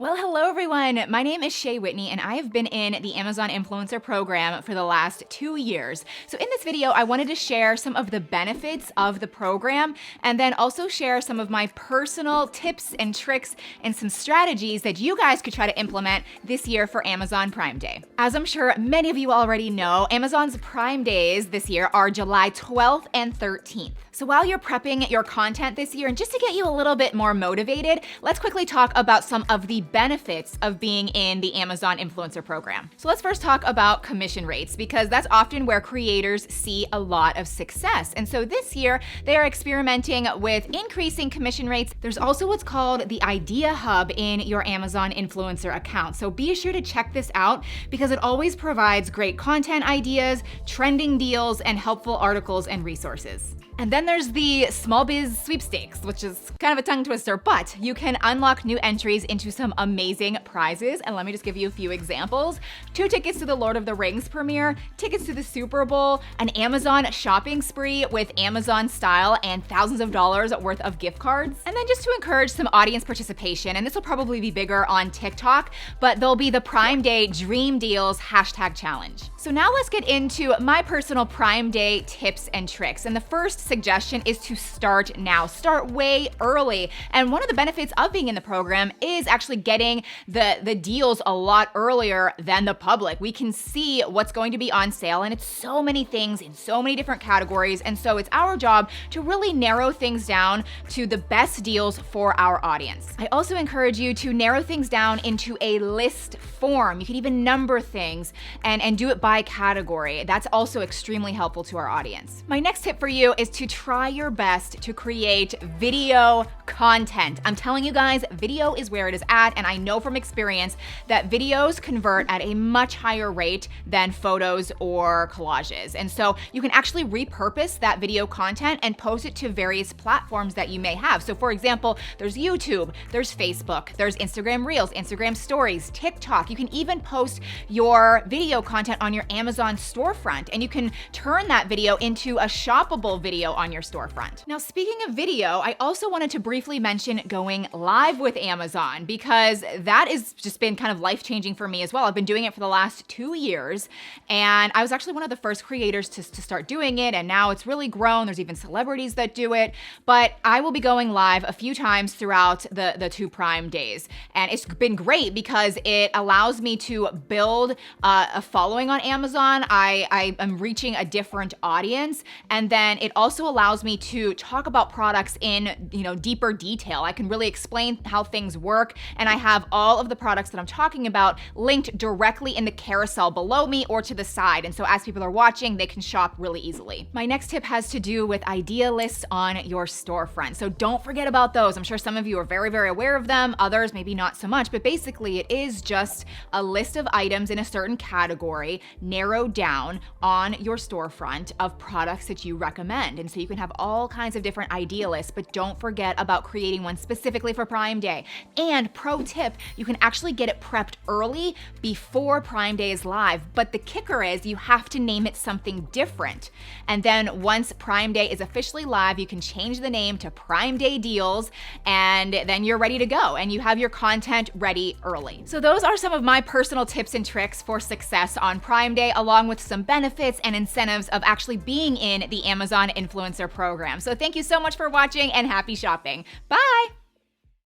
Well, hello everyone. My name is Shea Whitney and I have been in the Amazon Influencer Program for the last 2 years. So in this video, I wanted to share some of the benefits of the program and then also share some of my personal tips and tricks and some strategies that you guys could try to implement this year for Amazon Prime Day. As I'm sure many of you already know, Amazon's Prime Days this year are July 12th and 13th. So while you're prepping your content this year, and just to get you a little bit more motivated, let's quickly talk about some of the benefits of being in the Amazon Influencer Program. So let's first talk about commission rates, because that's often where creators see a lot of success. And so this year, they are experimenting with increasing commission rates. There's also what's called the Idea Hub in your Amazon Influencer account. So be sure to check this out because it always provides great content ideas, trending deals, and helpful articles and resources. And then there's the Small Biz Sweepstakes, which is kind of a tongue twister, but you can unlock new entries into some amazing prizes. And let me just give you a few examples. 2 tickets to the Lord of the Rings premiere, tickets to the Super Bowl, an Amazon shopping spree with Amazon style, and thousands of dollars worth of gift cards. And then just to encourage some audience participation, and this will probably be bigger on TikTok, but there'll be the Prime Day Dream Deals #challenge. So now let's get into my personal Prime Day tips and tricks. And the first suggestion is to start now. Start way early. And one of the benefits of being in the program is actually getting the deals a lot earlier than the public. We can see what's going to be on sale, and it's so many things in so many different categories. And so it's our job to really narrow things down to the best deals for our audience. I also encourage you to narrow things down into a list form. You can even number things and do it by category. That's also extremely helpful to our audience. My next tip for you is to try your best to create video content. I'm telling you guys, video is where it is at, and I know from experience that videos convert at a much higher rate than photos or collages. And so you can actually repurpose that video content and post it to various platforms that you may have. So for example, there's YouTube, there's Facebook, there's Instagram Reels, Instagram Stories, TikTok. You can even post your video content on your Amazon storefront, and you can turn that video into a shoppable video on your storefront. Now, speaking of video, I also wanted to briefly mention going live with Amazon, because that has just been kind of life-changing for me as well. I've been doing it for the last 2 years, and I was actually one of the first creators to start doing it, and now it's really grown. There's even celebrities that do it, but I will be going live a few times throughout the 2 Prime days, and it's been great because it allows me to build a following on Amazon. I am reaching a different audience, and then it also allows me to talk about products in deeper detail. I can really explain how things work, and I have all of the products that I'm talking about linked directly in the carousel below me or to the side, and so as people are watching, they can shop really easily. My next tip has to do with idea lists on your storefront, so don't forget about those. I'm sure some of you are very, very aware of them, others maybe not so much, but basically it is just a list of items in a certain category narrowed down on your storefront of products that you recommend. And so you can have all kinds of different idea lists, but don't forget about creating one specifically for Prime Day. And pro tip, you can actually get it prepped early before Prime Day is live, but the kicker is you have to name it something different. And then once Prime Day is officially live, you can change the name to Prime Day Deals, and then you're ready to go, and you have your content ready early. So those are some of my personal tips and tricks for success on Prime Day, along with some benefits and incentives of actually being in the Amazon Influencer Program. So thank you so much for watching, and happy shopping. Bye!